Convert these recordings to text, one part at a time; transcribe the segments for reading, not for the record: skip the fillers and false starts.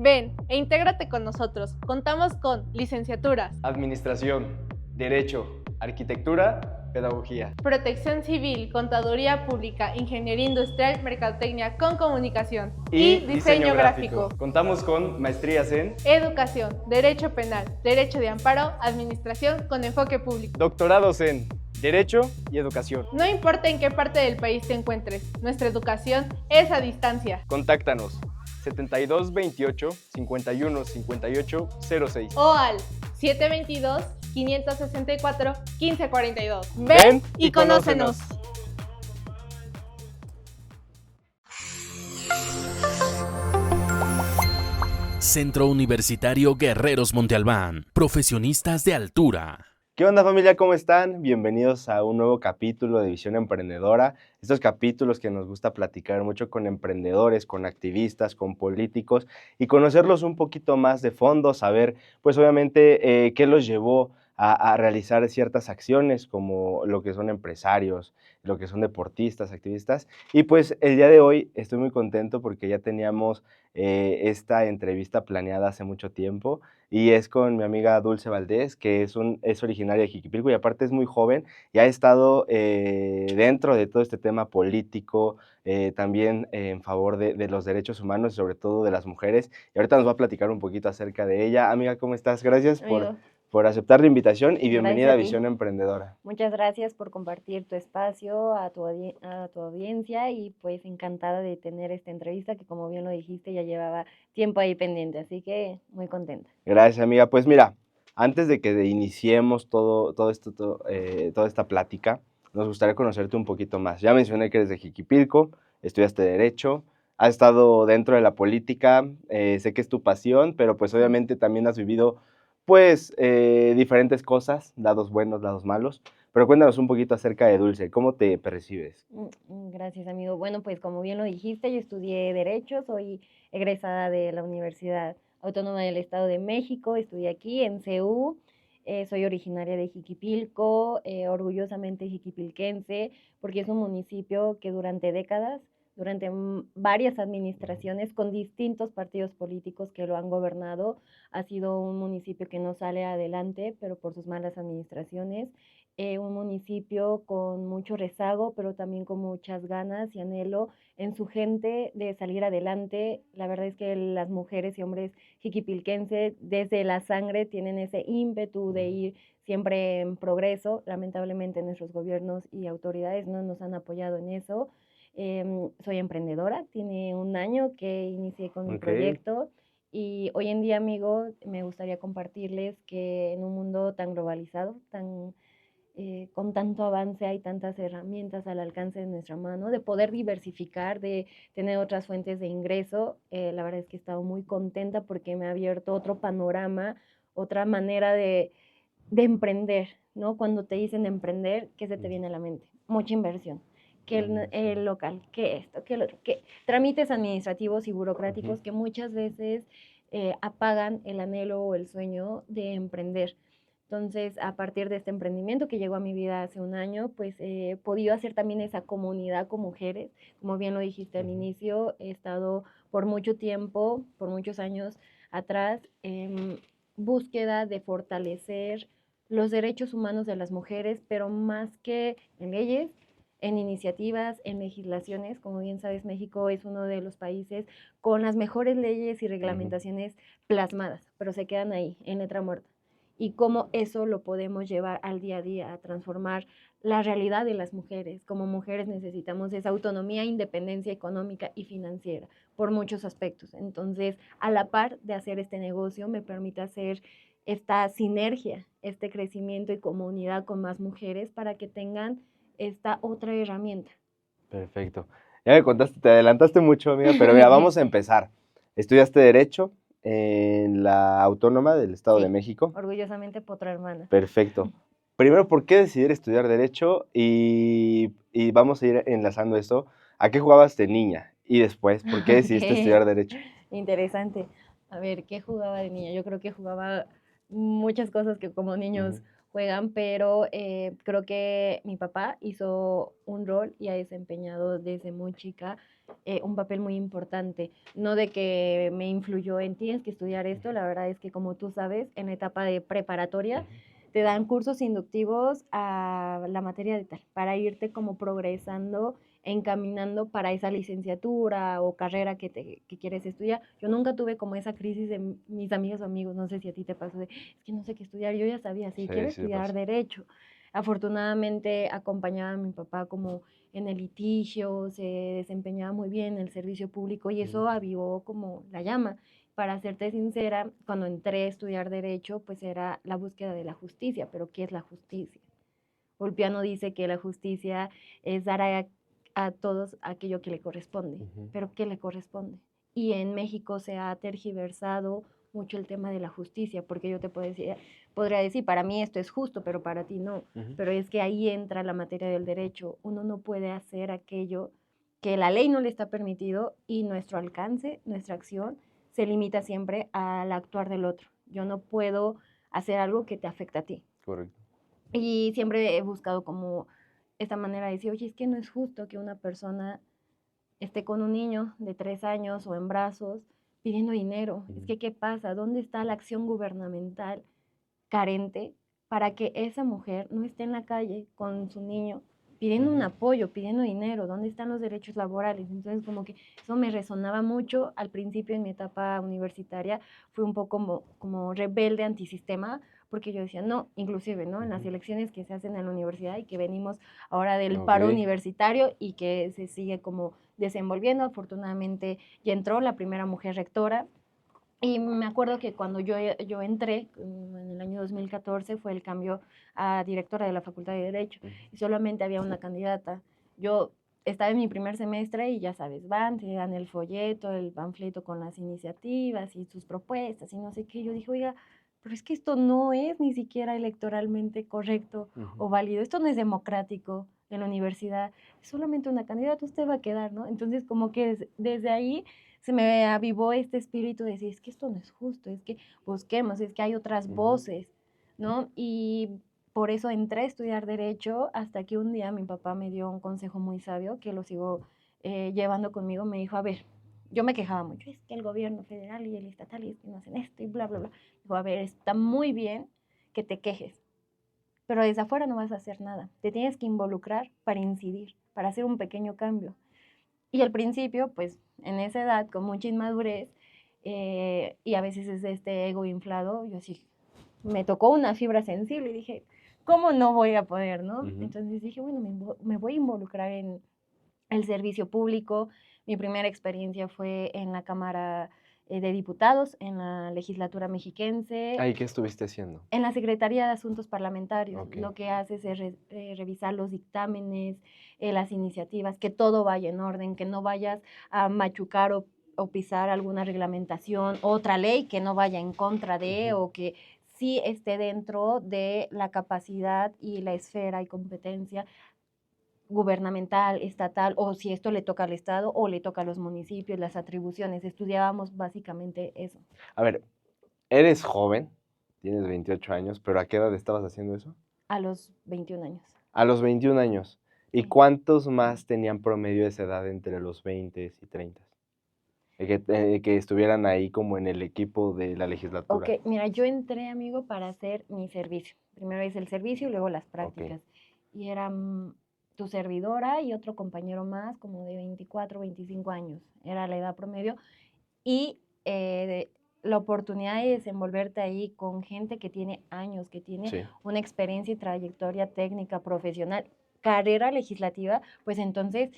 Ven e intégrate con nosotros. Contamos con licenciaturas, Administración, Derecho, Arquitectura, Pedagogía, Protección Civil, Contaduría Pública, Ingeniería Industrial, Mercadotecnia con Comunicación y Diseño Gráfico. Contamos con maestrías en Educación, Derecho Penal, Derecho de Amparo, Administración con enfoque público. doctorados en Derecho y Educación. No importa en qué parte del país te encuentres, nuestra educación es a distancia. Contáctanos 7228 51 58 06. O al 722-564-1542. Ven y y conócenos. Centro Universitario Guerreros Monte Albán, profesionistas de altura. ¿Qué onda, familia? ¿Cómo están? Bienvenidos a un nuevo capítulo de Visión Emprendedora. Estos capítulos que nos gusta platicar mucho con emprendedores, con activistas, con políticos y conocerlos un poquito más de fondo, saber, pues obviamente, qué los llevó a realizar ciertas acciones como lo que son empresarios, lo que son deportistas, activistas. Y pues el día de hoy estoy muy contento porque ya teníamos esta entrevista planeada hace mucho tiempo. Y es con mi amiga Dulce Valdés, que es originaria de Jiquipilco y aparte es muy joven y ha estado dentro de todo este tema político, también en favor de los derechos humanos y sobre todo de las mujeres. Y ahorita nos va a platicar un poquito acerca de ella. Amiga, ¿cómo estás? Gracias por aceptar la invitación y bienvenida Gracias a a ti. Visión Emprendedora. Muchas gracias por compartir tu espacio a tu audiencia y pues encantada de tener esta entrevista que como bien lo dijiste ya llevaba tiempo ahí pendiente, así que muy contenta. Gracias, amiga. Pues mira, antes de que iniciemos toda esta plática, nos gustaría conocerte un poquito más. Ya mencioné que eres de Jiquipilco, estudiaste Derecho, has estado dentro de la política, sé que es tu pasión, pero pues obviamente también has vivido pues diferentes cosas, lados buenos, lados malos. Pero cuéntanos un poquito acerca de Dulce, ¿cómo te percibes? Gracias, amigo. Bueno, pues como bien lo dijiste, yo estudié Derecho, soy egresada de la Universidad Autónoma del Estado de México, estudié aquí en CU, soy originaria de Jiquipilco, orgullosamente jiquipilquense, porque es un municipio que durante décadas, durante varias administraciones con distintos partidos políticos que lo han gobernado, ha sido un municipio que no sale adelante, pero por sus malas administraciones. Un municipio con mucho rezago, pero también con muchas ganas y anhelo en su gente de salir adelante. La verdad es que las mujeres y hombres jiquipilquenses desde la sangre tienen ese ímpetu de ir siempre en progreso. Lamentablemente nuestros gobiernos y autoridades no nos han apoyado en eso. Soy emprendedora, tiene un año que inicié con mi proyecto. Y hoy en día, amigo, me gustaría compartirles que en un mundo tan globalizado, con tanto avance, hay tantas herramientas al alcance de nuestra mano, de poder diversificar, de tener otras fuentes de ingreso. La verdad es que he estado muy contenta porque me ha abierto otro panorama, otra manera de emprender, ¿no? Cuando te dicen emprender, ¿qué se te viene a la mente? Mucha inversión. Que el local, que esto, que el otro, que trámites administrativos y burocráticos que muchas veces apagan el anhelo o el sueño de emprender. Entonces, a partir de este emprendimiento que llegó a mi vida hace un año, pues he podido hacer también esa comunidad con mujeres. Como bien lo dijiste al inicio, he estado por mucho tiempo, por muchos años atrás, en búsqueda de fortalecer los derechos humanos de las mujeres, pero más que en leyes, en iniciativas, en legislaciones. Como bien sabes, México es uno de los países con las mejores leyes y reglamentaciones plasmadas, pero se quedan ahí, en letra muerta. Y cómo eso lo podemos llevar al día a día, a transformar la realidad de las mujeres. Como mujeres necesitamos esa autonomía, independencia económica y financiera por muchos aspectos. Entonces, a la par de hacer este negocio, me permite hacer esta sinergia, este crecimiento y comunidad con más mujeres para que tengan esta otra herramienta. Perfecto. Ya me contaste, te adelantaste mucho, amiga, pero mira, vamos a empezar. Estudiaste Derecho en la Autónoma del Estado de México. Orgullosamente potra hermana. Perfecto. Primero, ¿por qué decidir estudiar Derecho? Y vamos a ir enlazando esto. ¿A qué jugabas de niña? Y después, ¿por qué decidiste estudiar Derecho? Interesante. A ver, ¿qué jugaba de niña? Yo creo que jugaba muchas cosas que como niños Ujú. juegan, pero creo que mi papá hizo un rol y ha desempeñado desde muy chica un papel muy importante. No de que me influyó en tienes que estudiar esto, la verdad es que como tú sabes, en la etapa de preparatoria Ujú. te dan cursos inductivos a la materia de tal, para irte como progresando, encaminando para esa licenciatura o carrera que quieres estudiar. Yo nunca tuve como esa crisis de mis amigas o amigos, no sé si a ti te pasó, de, es que no sé qué estudiar, yo ya sabía, sí, Sí, quiero sí, estudiar pasa. derecho. Afortunadamente acompañaba a mi papá como en el litigio, se desempeñaba muy bien en el servicio público y Ujú. eso avivó como la llama. Para serte sincera, cuando entré a estudiar derecho, pues era la búsqueda de la justicia, pero ¿qué es la justicia? Ulpiano dice que la justicia es dar a todos aquello que le corresponde, Ujú. pero ¿qué le corresponde? Y en México se ha tergiversado mucho el tema de la justicia, porque yo te podría decir, para mí esto es justo, pero para ti no. Ujú. Pero es que ahí entra la materia del derecho. Uno no puede hacer aquello que la ley no le está permitido y nuestro alcance, nuestra acción, se limita siempre al actuar del otro. Yo no puedo hacer algo que te afecte a ti. Correcto. Y siempre he buscado como esta manera de decir, oye, es que no es justo que una persona esté con un niño de 3 años o en brazos pidiendo dinero. Es Ujú. que, ¿qué pasa? ¿Dónde está la acción gubernamental carente para que esa mujer no esté en la calle con su niño pidiendo un Ujú. apoyo, pidiendo dinero? ¿Dónde están los derechos laborales? Entonces, como que eso me resonaba mucho. Al principio, en mi etapa universitaria, fui un poco como rebelde antisistema, porque yo decía, no, inclusive, ¿no? En las Ujú. elecciones que se hacen en la universidad y que venimos ahora del paro Ok. universitario y que se sigue como desenvolviendo. Afortunadamente ya entró la primera mujer rectora, y me acuerdo que cuando yo entré, en el año 2014, fue el cambio a directora de la Facultad de Derecho Ujú. y solamente había una candidata. Yo estaba en mi primer semestre y ya sabes, van, te dan el folleto, el panfleto con las iniciativas y sus propuestas y no sé qué. Yo dije, oiga, pero es que esto no es ni siquiera electoralmente correcto Ujú. o válido, esto no es democrático en la universidad, es solamente una candidata, usted va a quedar, ¿no? Entonces, como que desde ahí se me avivó este espíritu de decir, es que esto no es justo, es que busquemos, es que hay otras Ujú. voces, ¿no? Y por eso entré a estudiar derecho hasta que un día mi papá me dio un consejo muy sabio que lo sigo llevando conmigo. Me dijo, a ver, yo me quejaba mucho, es que el gobierno federal y el estatal y es que no hacen esto y bla, bla, bla. Dijo, a ver, está muy bien que te quejes, pero desde afuera no vas a hacer nada. Te tienes que involucrar para incidir, para hacer un pequeño cambio. Y al principio, pues en esa edad, con mucha inmadurez, y a veces es este ego inflado, yo sí, me tocó una fibra sensible y dije, ¿cómo no voy a poder, no? Ujú. Entonces dije, bueno, me voy a involucrar en el servicio público. Mi primera experiencia fue en la Cámara de Diputados, en la legislatura mexiquense, Ahí, ¿qué estuviste haciendo? en la Secretaría de Asuntos Parlamentarios. Ok. Lo que haces es revisar los dictámenes, las iniciativas, que todo vaya en orden, que no vayas a machucar o pisar alguna reglamentación, otra ley que no vaya en contra de, Ujú. o que sí esté dentro de la capacidad y la esfera y competencia gubernamental, estatal, o si esto le toca al Estado o le toca a los municipios, las atribuciones. Estudiábamos básicamente eso, A ver, eres joven, tienes 28 años, pero ¿a qué edad estabas haciendo eso? a los 21 años. A los 21 años. ¿Y Sí. cuántos más tenían promedio de esa edad entre los 20 y 30? Que estuvieran ahí como en el equipo de la Ok, legislatura. mira, yo entré, amigo, para hacer mi servicio. Primero hice el servicio y luego las Ok. prácticas. Y era tu servidora y otro compañero más, como de 24, 25 años. Era la edad promedio. Y la oportunidad de desenvolverte ahí con gente que tiene años, que tiene Sí. una experiencia y trayectoria técnica, profesional, carrera legislativa, pues entonces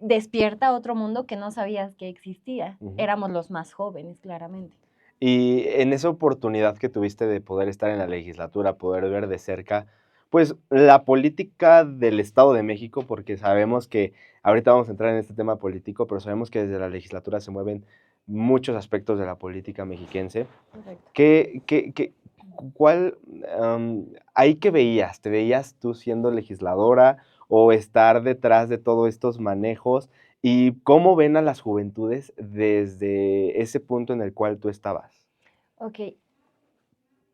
despierta otro mundo que no sabías que existía. Ujú. Éramos los más jóvenes, claramente. Y en esa oportunidad que tuviste de poder estar en la legislatura, poder ver de cerca, pues, la política del Estado de México, porque sabemos que ahorita vamos a entrar en este tema político, pero sabemos que desde la legislatura se mueven muchos aspectos de la política mexiquense. Correcto. ¿Qué cuál, ahí qué veías? ¿Te veías tú siendo legisladora o estar detrás de todos estos manejos? ¿Y cómo ven a las juventudes desde ese punto en el cual tú estabas? Ok,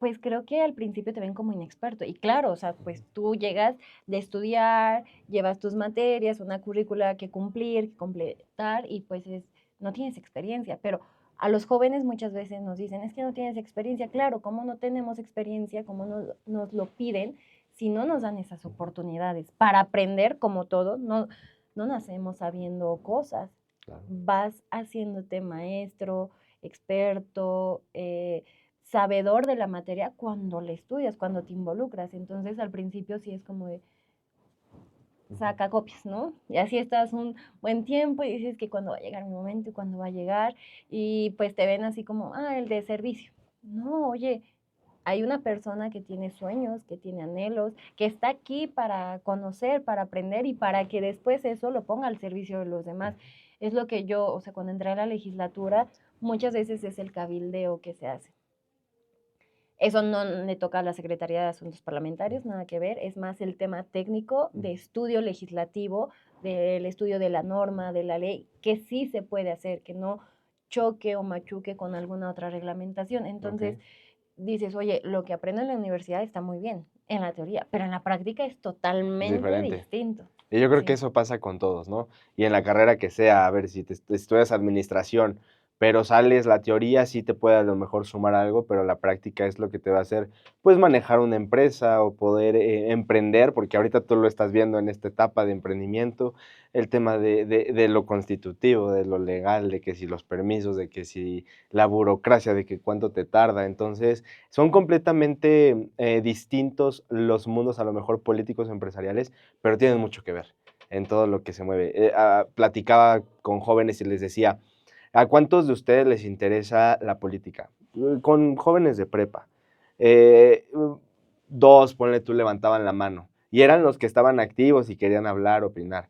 Pues creo que al principio te ven como inexperto. Y claro, o sea, pues tú llegas de estudiar, llevas tus materias, una currícula que cumplir, que completar, y pues no tienes experiencia. Pero a los jóvenes muchas veces nos dicen, es que no tienes experiencia. Claro, ¿cómo no tenemos experiencia? ¿Cómo nos lo piden si no nos dan esas oportunidades? Para aprender, como todos, no nacemos sabiendo cosas. Claro. Vas haciéndote maestro, experto, sabedor de la materia cuando le estudias, cuando te involucras. Entonces, al principio sí es como de saca copias, ¿no? Y así estás un buen tiempo y dices que cuando va a llegar mi momento y cuando va a llegar, y pues te ven así como, el de servicio. No, oye, hay una persona que tiene sueños, que tiene anhelos, que está aquí para conocer, para aprender y para que después eso lo ponga al servicio de los demás. Es lo que yo, o sea, cuando entré a la legislatura, muchas veces es el cabildeo que se hace. Eso no le toca a la Secretaría de Asuntos Parlamentarios, nada que ver, es más el tema técnico de estudio legislativo, del estudio de la norma, de la ley, que sí se puede hacer, que no choque o machuque con alguna otra reglamentación. Entonces, dices, oye, lo que aprendo en la universidad está muy bien, en la teoría, pero en la práctica es totalmente Diferente. distinto. Y yo creo que Sí. eso pasa con todos, ¿no? Y en la carrera que sea, a ver, si te estudias administración, pero sales la teoría, sí te puede a lo mejor sumar algo, pero la práctica es lo que te va a hacer, pues, manejar una empresa o poder emprender, porque ahorita tú lo estás viendo en esta etapa de emprendimiento, el tema de lo constitutivo, de lo legal, de que si los permisos, de que si la burocracia, de que cuánto te tarda. Entonces, son completamente distintos los mundos, a lo mejor políticos, empresariales, pero tienen mucho que ver en todo lo que se mueve. Platicaba con jóvenes y les decía, ¿a cuántos de ustedes les interesa la política? Con jóvenes de prepa. Eh, Dos, ponle tú, levantaban la mano. Y eran los que estaban activos y querían hablar, opinar.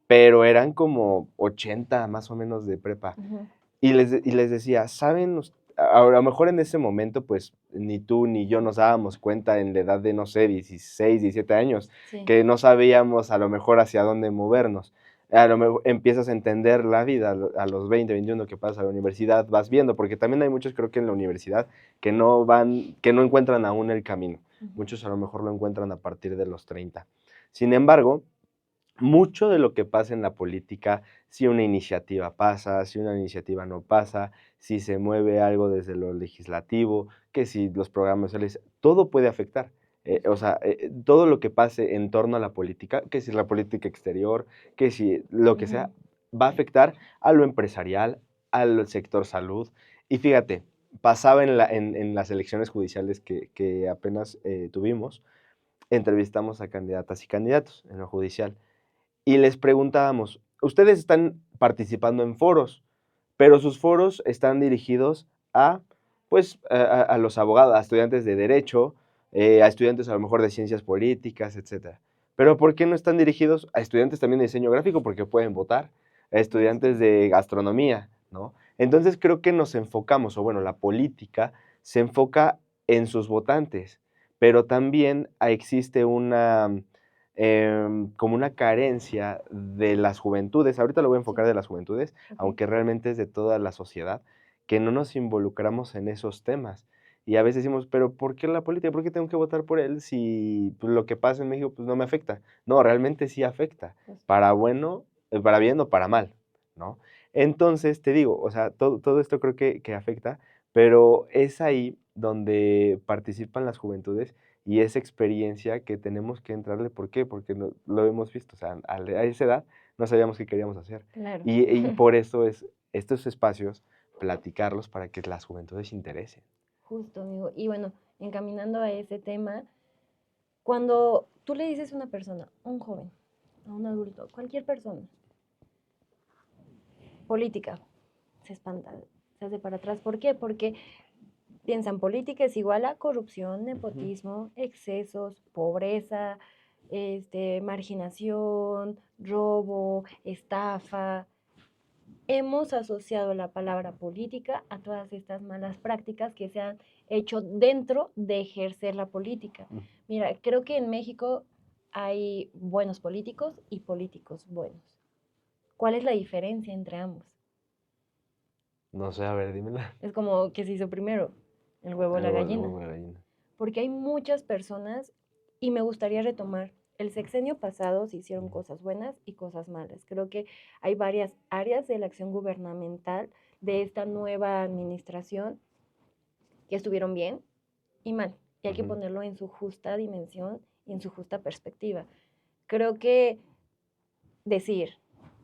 Pero eran como 80 más o menos de prepa. Ujú. Y les decía, ¿saben? A lo mejor en ese momento, pues, ni tú ni yo nos dábamos cuenta en la edad de, no sé, 16, 17 años, Sí. que no sabíamos a lo mejor hacia dónde movernos. A lo mejor empiezas a entender la vida a los 20, 21 que pasas a la universidad, vas viendo, porque también hay muchos, creo que en la universidad, que no encuentran aún el camino. Ujú. Muchos a lo mejor lo encuentran a partir de los 30. Sin embargo, mucho de lo que pasa en la política, si una iniciativa pasa, si una iniciativa no pasa, si se mueve algo desde lo legislativo, que si los programas sociales, todo puede afectar. O sea, todo lo que pase en torno a la política, que si la política exterior, que si lo que sea, va a afectar a lo empresarial, al sector salud. Y fíjate, pasaba en las elecciones judiciales que apenas tuvimos, entrevistamos a candidatas y candidatos en lo judicial y les preguntábamos, ustedes están participando en foros, pero sus foros están dirigidos a, pues, a los abogados, a estudiantes de derecho, a estudiantes a lo mejor de ciencias políticas, etcétera. Pero ¿por qué no están dirigidos a estudiantes también de diseño gráfico? Porque pueden votar, a estudiantes de gastronomía, ¿no? Entonces creo que nos enfocamos, o bueno, la política se enfoca en sus votantes, pero también existe una como una carencia de las juventudes, ahorita lo voy a enfocar de las juventudes, aunque realmente es de toda la sociedad, que no nos involucramos en esos temas. Y a veces decimos, pero ¿por qué la política? ¿Por qué tengo que votar por él si pues, lo que pasa en México pues, no me afecta? No, realmente sí afecta, para bueno, para bien o para mal, ¿no? Entonces, te digo, o sea, todo esto creo que afecta, pero es ahí donde participan las juventudes y esa experiencia que tenemos que entrarle, ¿por qué? Porque lo hemos visto, o sea, a esa edad no sabíamos qué queríamos hacer. Claro. Y por eso es estos espacios, platicarlos para que las juventudes se interesen. Justo, amigo. Y bueno, encaminando a ese tema, cuando tú le dices a una persona, a un joven, a un adulto, cualquier persona, política, se espanta, se hace para atrás. ¿Por qué? Porque piensan política es igual a corrupción, nepotismo, excesos, pobreza, marginación, robo, estafa. Hemos asociado la palabra política a todas estas malas prácticas que se han hecho dentro de ejercer la política. Mira, creo que en México hay buenos políticos y políticos buenos. ¿Cuál es la diferencia entre ambos? No sé, a ver, dímela. Es como que se hizo primero. el huevo o la gallina. huevo, la gallina. Porque hay muchas personas, y me gustaría retomar, el sexenio pasado se hicieron cosas buenas y cosas malas. Creo que hay varias áreas de la acción gubernamental de esta nueva administración que estuvieron bien y mal. Y hay que Ujú. ponerlo en su justa dimensión y en su justa perspectiva. Creo que decir,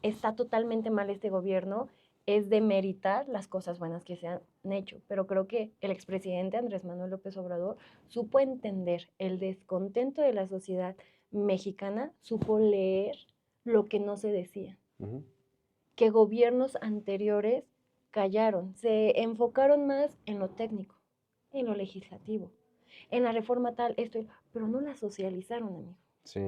está totalmente mal este gobierno, es demeritar las cosas buenas que se han hecho. Pero creo que el expresidente Andrés Manuel López Obrador supo entender el descontento de la sociedad mexicana, supo leer lo que no se decía, Ujú. que gobiernos anteriores callaron, se enfocaron más en lo técnico, en lo legislativo, en la reforma tal, esto, pero no la socializaron, amigo. Sí.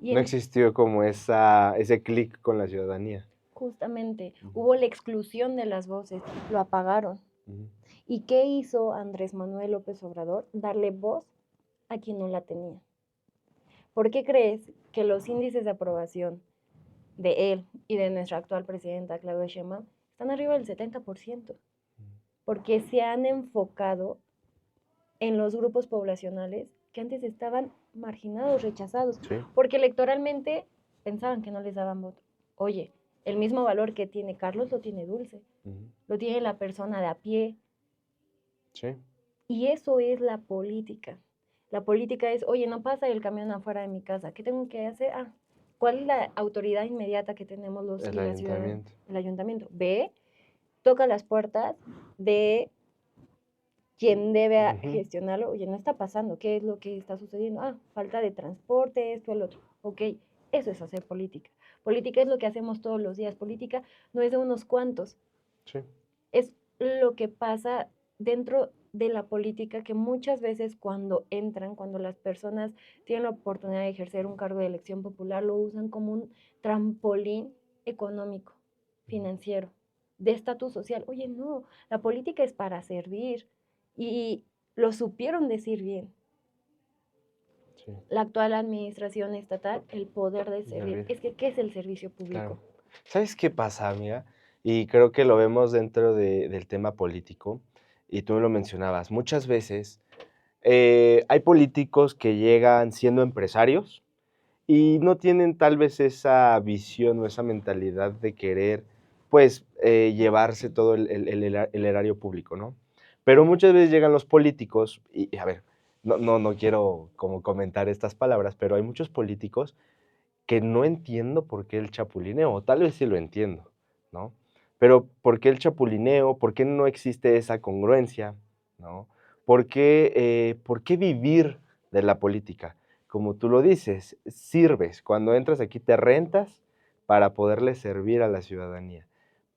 Y No existió como ese clic con la ciudadanía. justamente Ujú. hubo la exclusión de las voces, lo apagaron. Ujú. ¿Y qué hizo Andrés Manuel López Obrador? Darle voz a quien no la tenía. ¿Por qué crees que los índices de aprobación de él y de nuestra actual presidenta Claudia Sheinbaum están arriba del 70%? Porque se han enfocado en los grupos poblacionales que antes estaban marginados, rechazados, Sí. porque electoralmente pensaban que no les daban voto. Oye, el mismo valor que tiene Carlos lo tiene Dulce, Ujú. lo tiene la persona de a pie, Sí. y eso es la política. La política es, oye, no pasa el camión afuera de mi casa, ¿qué tengo que hacer? Ah, ¿cuál es la autoridad inmediata que tenemos los El y la ciudadanía? ayuntamiento. El ayuntamiento. Ve, toca las puertas de quien debe Ujú. gestionarlo. Oye, no está pasando, ¿qué es lo que está sucediendo? Ah, falta de transporte, esto, el otro. Ok, eso es hacer política. Política es lo que hacemos todos los días. Política no es de unos cuantos, Sí. es lo que pasa dentro de la política, que muchas veces cuando entran, cuando las personas tienen la oportunidad de ejercer un cargo de elección popular, lo usan como un trampolín económico, financiero, de estatus social. Oye, no, la política es para servir, y lo supieron decir bien. Sí. La actual administración estatal, el poder de servir. Servir. Es que, ¿qué es el servicio público? Claro. ¿Sabes qué pasa, amiga? Y creo que lo vemos dentro del tema político, y tú lo mencionabas. Muchas veces hay políticos que llegan siendo empresarios y no tienen tal vez esa visión o esa mentalidad de querer, pues, llevarse todo el erario público, ¿no? Pero muchas veces llegan los políticos, y a ver, no quiero como comentar estas palabras, pero hay muchos políticos que no entiendo por qué el chapulineo, o tal vez sí lo entiendo, ¿no? Pero ¿por qué el chapulineo? ¿Por qué no existe esa congruencia? ¿No? Por qué vivir de la política? Como tú lo dices, sirves. Cuando entras aquí te rentas para poderle servir a la ciudadanía.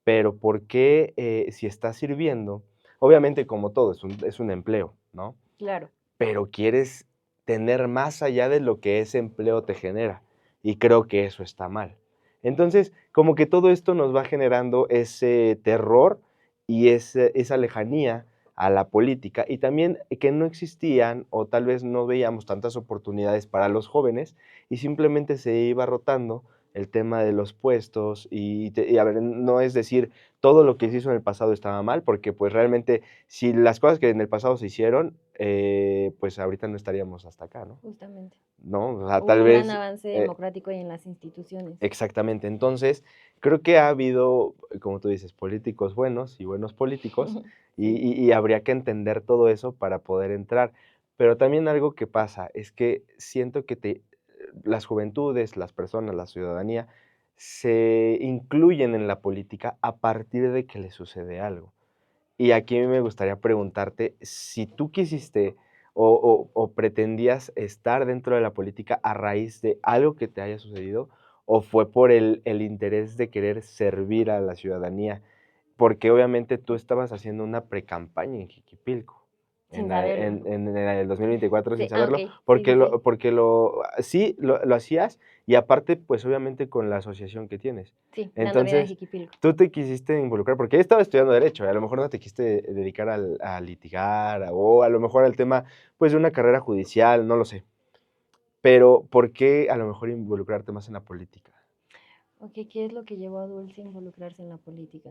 Pero ¿por qué si estás sirviendo? Obviamente, como todo, es un empleo, ¿no? Claro. Pero quieres tener más allá de lo que ese empleo te genera, y creo que eso está mal. Entonces, como que todo esto nos va generando ese terror y esa lejanía a la política, y también que no existían, o tal vez no veíamos tantas oportunidades para los jóvenes, y simplemente se iba rotando el tema de los puestos, y a ver, no es decir, todo lo que se hizo en el pasado estaba mal, porque, pues, realmente, si las cosas que en el pasado se hicieron, pues, ahorita no estaríamos hasta acá, ¿no? Justamente. ¿No? O sea, Hubo tal un gran vez, avance democrático y en las instituciones. exactamente. Entonces, creo que ha habido, como tú dices, políticos buenos y buenos políticos, y Sí. y y habría que entender todo eso para poder entrar. Pero también algo que pasa es que siento que las juventudes, las personas, la ciudadanía, se incluyen en la política a partir de que les sucede algo. Y aquí me gustaría preguntarte si tú quisiste o pretendías estar dentro de la política a raíz de algo que te haya sucedido, o fue por el interés de querer servir a la ciudadanía, porque obviamente tú estabas haciendo una precampaña en Jiquipilco, Sin saberlo. en el 2024 sin Sí, saberlo, ok. Sí, sí, sí. porque sí, lo hacías, y aparte, pues, obviamente con la asociación que tienes. Sí, dándole a Entonces, Jiquipilco. tú te quisiste involucrar, porque ella estaba estudiando derecho, y a lo mejor no te quisiste dedicar a litigar, o a lo mejor al tema, pues, de una carrera judicial, no lo sé. Pero, ¿por qué a lo mejor involucrarte más en la política? Ok, ¿qué es lo que llevó a Dulce a involucrarse en la política?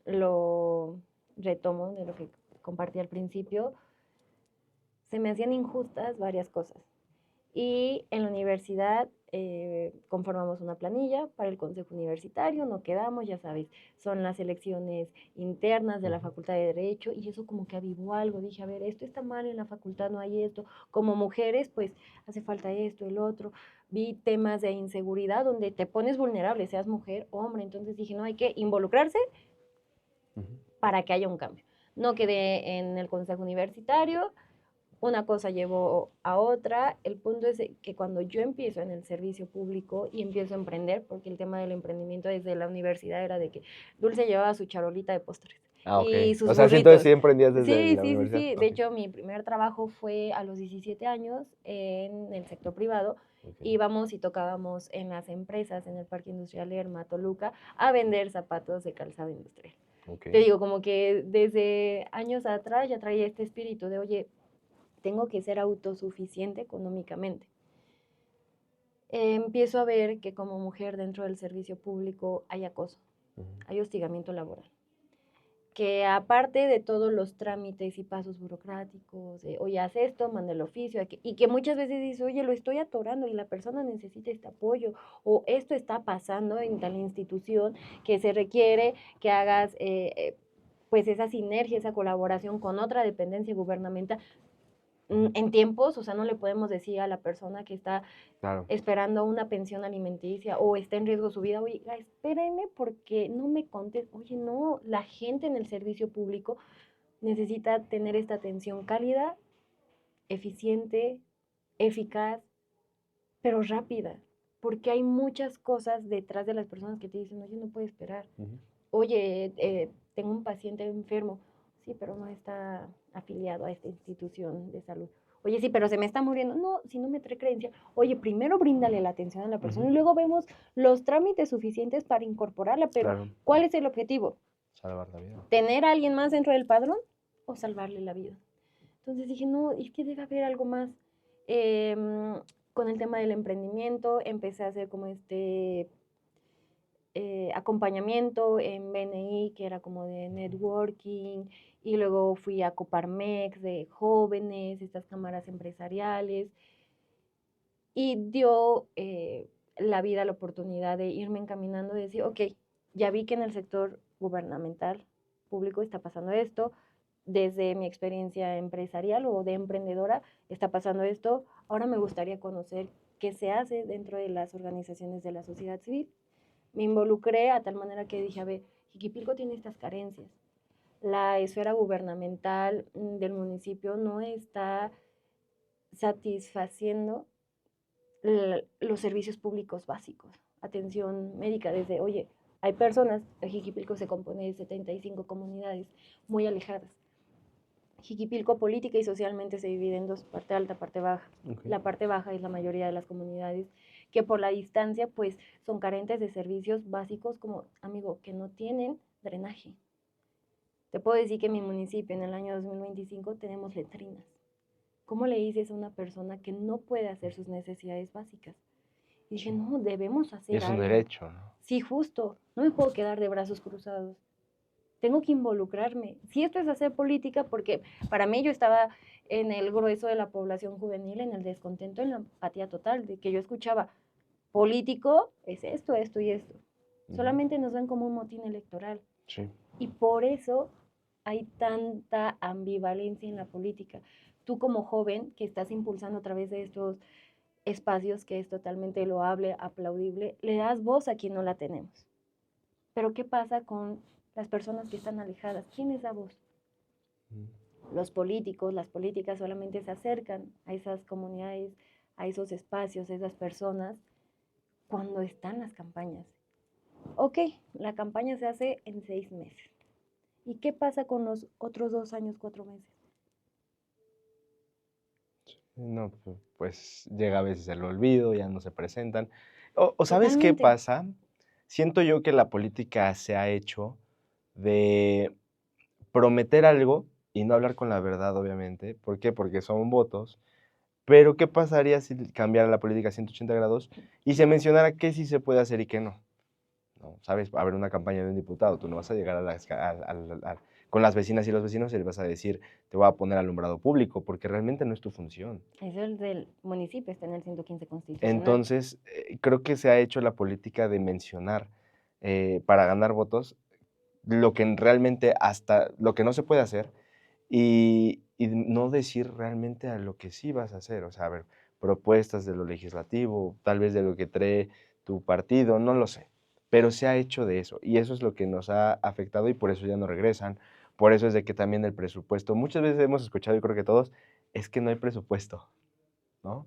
Lo retomo de lo que compartí al principio, se me hacían injustas varias cosas. Y en la universidad conformamos una planilla para el consejo universitario, no quedamos, ya sabes, son las elecciones internas de la Facultad de Derecho, y eso como que avivó algo. Dije, a ver, esto está mal, en la facultad no hay esto, como mujeres pues hace falta esto, el otro. Vi temas de inseguridad donde te pones vulnerable, seas mujer o hombre, entonces dije, no, hay que involucrarse para que haya un cambio. No quedé en el consejo universitario, una cosa llevó a otra. El punto es que cuando yo empiezo en el servicio público y empiezo a emprender, porque el tema del emprendimiento desde la universidad era de que Dulce llevaba su charolita de postres Ah, ok. y sus O sea, sí, entonces burritos. sí emprendías desde Sí, la sí, sí, universidad. sí. Ok. De hecho, mi primer trabajo fue a los 17 años en el sector privado. Ok. Íbamos y tocábamos en las empresas, en el Parque Industrial Lerma, Toluca, a vender zapatos de calzado industrial. Ok. Te digo, como que desde años atrás ya traía este espíritu de, oye, tengo que ser autosuficiente económicamente. Empiezo a ver que como mujer dentro del servicio público hay acoso, hay hostigamiento laboral. Que aparte de todos los trámites y pasos burocráticos, oye, haz esto, manda el oficio, y que muchas veces dices, oye, lo estoy atorando y la persona necesita este apoyo, o esto está pasando en tal institución que se requiere que hagas pues esa sinergia, esa colaboración con otra dependencia gubernamental en tiempos. O sea, no le podemos decir a la persona que está Claro. esperando una pensión alimenticia o está en riesgo su vida, oye, espérenme porque no me contestes. Oye, no, la gente en el servicio público necesita tener esta atención cálida, eficiente, eficaz, pero rápida, porque hay muchas cosas detrás de las personas que te dicen, oye, no puedo esperar. Oye, tengo un paciente enfermo, sí, pero no está afiliado a esta institución de salud. Oye, sí, pero se me está muriendo. No, si no me trae creencia. Oye, primero bríndale la atención a la persona y luego vemos los trámites suficientes para incorporarla, pero Claro. ¿cuál es el objetivo? Salvar la vida. ¿Tener a alguien más dentro del padrón o salvarle la vida? Entonces dije, no, es que debe haber algo más. Con el tema del emprendimiento empecé a hacer como acompañamiento en BNI, que era como de networking, y luego fui a Coparmex de jóvenes, estas cámaras empresariales, y dio la vida la oportunidad de irme encaminando y decir, ok, ya vi que en el sector gubernamental público está pasando esto, desde mi experiencia empresarial o de emprendedora está pasando esto, ahora me gustaría conocer qué se hace dentro de las organizaciones de la sociedad civil. Me involucré a tal manera que dije, a ver, Jiquipilco tiene estas carencias. La esfera gubernamental del municipio no está satisfaciendo los servicios públicos básicos. Atención médica, desde, oye, hay personas, Jiquipilco se compone de 75 comunidades muy alejadas. Jiquipilco política y socialmente se divide en dos, parte alta, parte baja. Okay. La parte baja es la mayoría de las comunidades que por la distancia pues son carentes de servicios básicos como, amigo, que no tienen drenaje. Te puedo decir que en mi municipio en el año 2025 tenemos letrinas. ¿Cómo le dices a una persona que no puede hacer sus necesidades básicas? Y dije, no, debemos hacer algo. Es un derecho, ¿no? Sí, justo. No me puedo quedar de brazos cruzados. Tengo que involucrarme. Si esto es hacer política, porque para mí yo estaba en el grueso de la población juvenil, en el descontento, en la apatía total, de que yo escuchaba, político es esto, esto y esto. Solamente nos ven como un motín electoral. Sí. Y por eso hay tanta ambivalencia en la política. Tú como joven que estás impulsando a través de estos espacios, que es totalmente loable, aplaudible, le das voz a quien no la tenemos. Pero ¿qué pasa con las personas que están alejadas? ¿Quién es la voz? Los políticos, las políticas solamente se acercan a esas comunidades, a esos espacios, a esas personas, cuando están las campañas. Ok, la campaña se hace en 6 meses. ¿Y qué pasa con los otros 2 años, 4 meses? No, pues llega a veces el olvido, ya no se presentan. O ¿sabes Totalmente. qué pasa? Siento yo que la política se ha hecho de prometer algo y no hablar con la verdad, obviamente. ¿Por qué? Porque son votos. Pero ¿qué pasaría si cambiara la política a 180 grados y se mencionara qué sí se puede hacer y qué no? ¿No? ¿Sabes? A ver, una campaña de un diputado, tú no vas a llegar a con las vecinas y los vecinos y les vas a decir, te voy a poner alumbrado público, porque realmente no es tu función. Eso es del municipio, está en el 115 constitucional. Entonces, creo que se ha hecho la política de mencionar para ganar votos lo que realmente hasta lo que no se puede hacer y no decir realmente a lo que sí vas a hacer. O sea, a ver, propuestas de lo legislativo, tal vez de lo que trae tu partido, no lo sé. Pero se ha hecho de eso y eso es lo que nos ha afectado y por eso ya no regresan. Por eso es de que también el presupuesto, muchas veces hemos escuchado, yo creo que todos, es que no hay presupuesto, ¿no?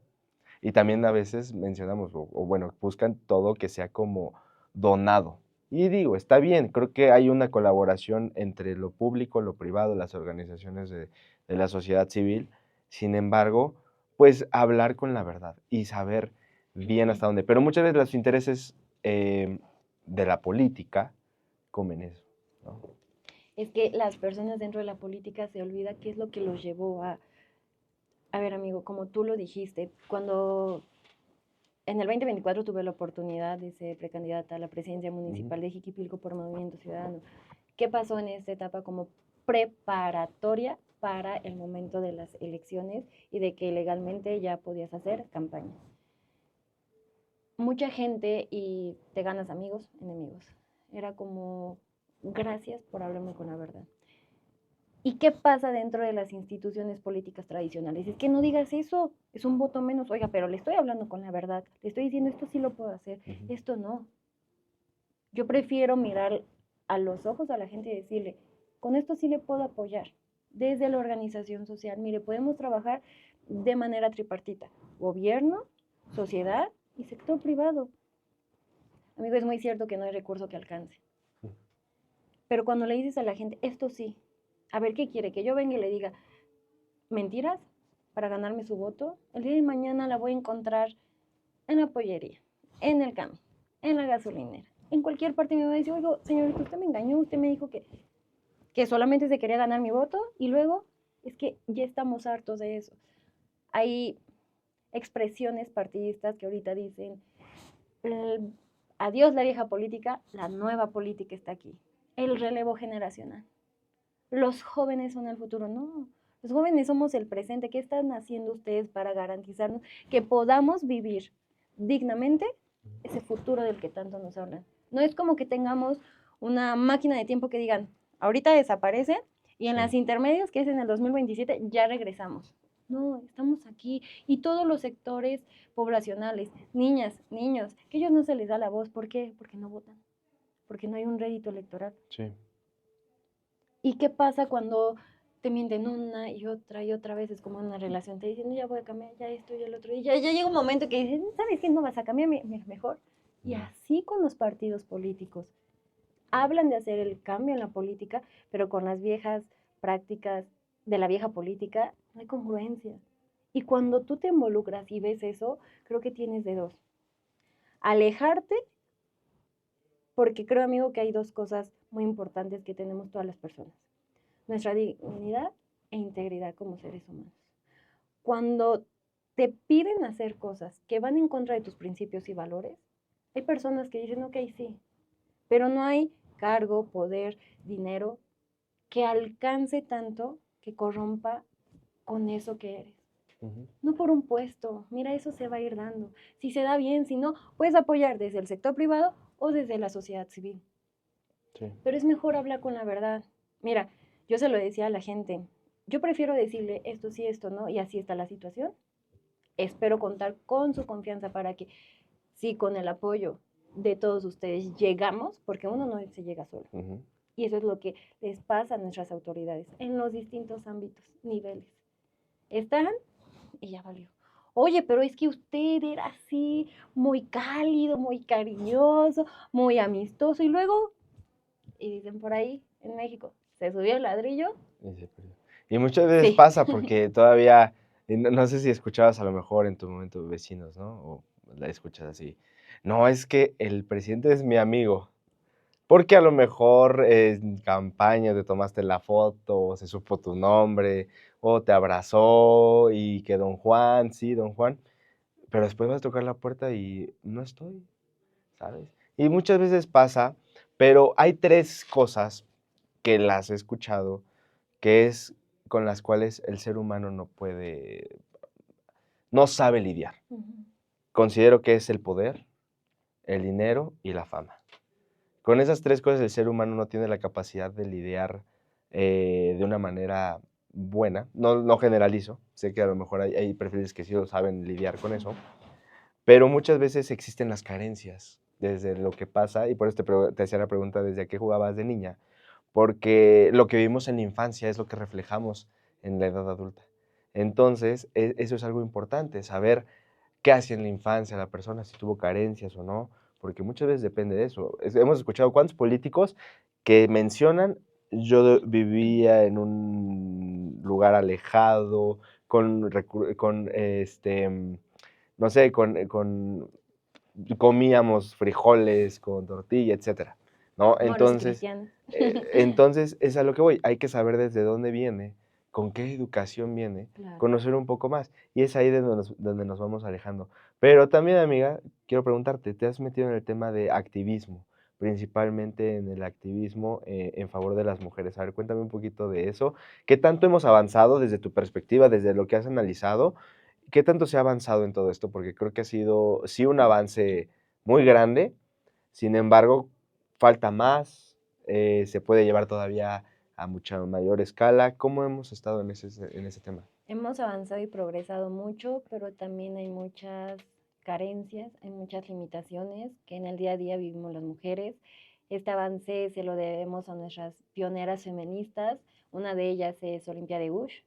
Y también a veces mencionamos, o bueno, buscan todo que sea como donado. Y digo, está bien, creo que hay una colaboración entre lo público, lo privado, las organizaciones de la sociedad civil. Sin embargo, pues hablar con la verdad y saber bien hasta dónde. Pero muchas veces los intereses de la política comen eso, ¿no? Es que las personas dentro de la política se olvida qué es lo que los llevó a ver, amigo, como tú lo dijiste, cuando en el 2024 tuve la oportunidad de ser precandidata a la presidencia municipal de Jiquipilco por Movimiento Ciudadano. ¿Qué pasó en esta etapa como preparatoria para el momento de las elecciones y de que legalmente ya podías hacer campaña? Mucha gente y te ganas amigos, enemigos. Era como, gracias por hablarme con la verdad. ¿Y qué pasa dentro de las instituciones políticas tradicionales? Es que no digas eso, es un voto menos. Oiga, pero le estoy hablando con la verdad, le estoy diciendo esto sí lo puedo hacer, esto no. Yo prefiero mirar a los ojos a la gente y decirle, con esto sí le puedo apoyar. Desde la organización social, mire, podemos trabajar de manera tripartita, gobierno, sociedad y sector privado. Amigo, es muy cierto que no hay recurso que alcance. Pero cuando le dices a la gente, esto sí, a ver qué quiere, que yo venga y le diga mentiras para ganarme su voto, el día de mañana la voy a encontrar en la pollería, en el camión, en la gasolinera, en cualquier parte me va a decir, oiga, señorita, usted me engañó, usted me dijo que solamente se quería ganar mi voto y luego es que ya estamos hartos de eso. Hay expresiones partidistas que ahorita dicen, adiós la vieja política, la nueva política está aquí, el relevo generacional. Los jóvenes son el futuro, no. Los jóvenes somos el presente. ¿Qué están haciendo ustedes para garantizarnos que podamos vivir dignamente ese futuro del que tanto nos hablan? No es como que tengamos una máquina de tiempo que digan, ahorita desaparece y en las intermedias, que es en el 2027, ya regresamos. No, estamos aquí y todos los sectores poblacionales, niñas, niños, que ellos no se les da la voz. ¿Por qué? Porque no votan, porque no hay un rédito electoral. Sí. ¿Y qué pasa cuando te mienten una y otra vez? Es como una relación, te dicen, ya voy a cambiar, ya esto y el otro, y ya llega un momento que dices, ¿sabes qué? No vas a cambiar, mejor. Y así con los partidos políticos. Hablan de hacer el cambio en la política, pero con las viejas prácticas de la vieja política no hay congruencia. Y cuando tú te involucras y ves eso, creo que tienes de dos. Alejarte, porque creo, amigo, que hay dos cosas muy importantes que tenemos todas las personas. Nuestra dignidad e integridad como seres humanos. Cuando te piden hacer cosas que van en contra de tus principios y valores, hay personas que dicen, ok, sí, pero no hay cargo, poder, dinero que alcance tanto que corrompa con eso que eres. No por un puesto, mira, eso se va a ir dando. Si se da bien, si no, puedes apoyar desde el sector privado o desde la sociedad civil. Sí. Pero es mejor hablar con la verdad. Mira, yo se lo decía a la gente, yo prefiero decirle esto sí, esto no, y así está la situación. Espero contar con su confianza para que, sí, con el apoyo de todos ustedes llegamos, porque uno no se llega solo. Y eso es lo que les pasa a nuestras autoridades en los distintos ámbitos, niveles. Están y ya valió. Oye, pero es que usted era así, muy cálido, muy cariñoso, muy amistoso, y luego, y dicen por ahí en México, se subió el ladrillo. Y muchas veces pasa porque todavía, no sé si escuchabas a lo mejor en tu momento vecinos, ¿no? O la escuchas así. No, es que el presidente es mi amigo. Porque a lo mejor en campaña te tomaste la foto, o se supo tu nombre, o te abrazó y que don Juan, sí, don Juan. Pero después vas a tocar la puerta y no estoy, ¿sabes? Y muchas veces pasa, pero hay tres cosas que las he escuchado, que es con las cuales el ser humano no sabe lidiar. Considero que es el poder, el dinero y la fama. Con esas 3 cosas el ser humano no tiene la capacidad de lidiar de una manera buena. No generalizo, sé que a lo mejor hay perfiles que sí lo saben lidiar con eso, pero muchas veces existen las carencias desde lo que pasa, y por eso te hacía la pregunta, ¿desde qué jugabas de niña? Porque lo que vivimos en la infancia es lo que reflejamos en la edad adulta. Entonces, eso es algo importante, saber qué hacía en la infancia la persona, si tuvo carencias o no, porque muchas veces depende de eso. Hemos escuchado cuántos políticos que mencionan, yo vivía en un lugar alejado, no sé, comíamos frijoles con tortilla, etcétera, ¿no? Moros cristianos. Entonces es a lo que voy, hay que saber desde dónde viene, con qué educación viene, Claro. conocer un poco más, y es ahí donde nos vamos alejando. Pero también, amiga, quiero preguntarte, ¿te has metido en el tema de activismo, principalmente en el activismo en favor de las mujeres? A ver, cuéntame un poquito de eso. ¿Qué tanto hemos avanzado desde tu perspectiva, desde lo que has analizado? ¿Qué tanto se ha avanzado en todo esto? Porque creo que ha sido, sí, un avance muy grande, sin embargo, falta más, se puede llevar todavía a mucha mayor escala. ¿Cómo hemos estado en ese tema? Hemos avanzado y progresado mucho, pero también hay muchas carencias, hay muchas limitaciones que en el día a día vivimos las mujeres. Este avance se lo debemos a nuestras pioneras feministas. Una de ellas es Olimpia de Gouges,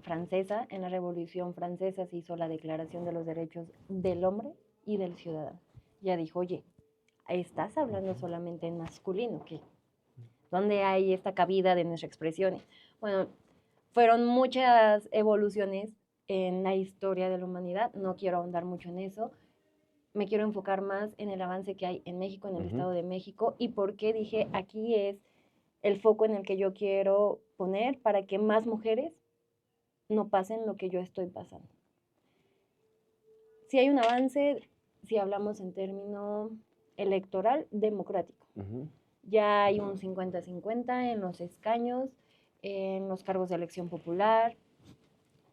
francesa. En la Revolución Francesa se hizo la Declaración de los Derechos del Hombre y del Ciudadano. Ya dijo, oye, estás hablando solamente en masculino, ¿qué? ¿Dónde hay esta cabida de nuestras expresiones? Bueno, fueron muchas evoluciones en la historia de la humanidad, no quiero ahondar mucho en eso, me quiero enfocar más en el avance que hay en México, en el Estado de México, y por qué dije, aquí es el foco en el que yo quiero poner para que más mujeres no pasen lo que yo estoy pasando. Si hay un avance, si hablamos en término electoral, democrático. Ya hay un 50-50 en los escaños, en los cargos de elección popular,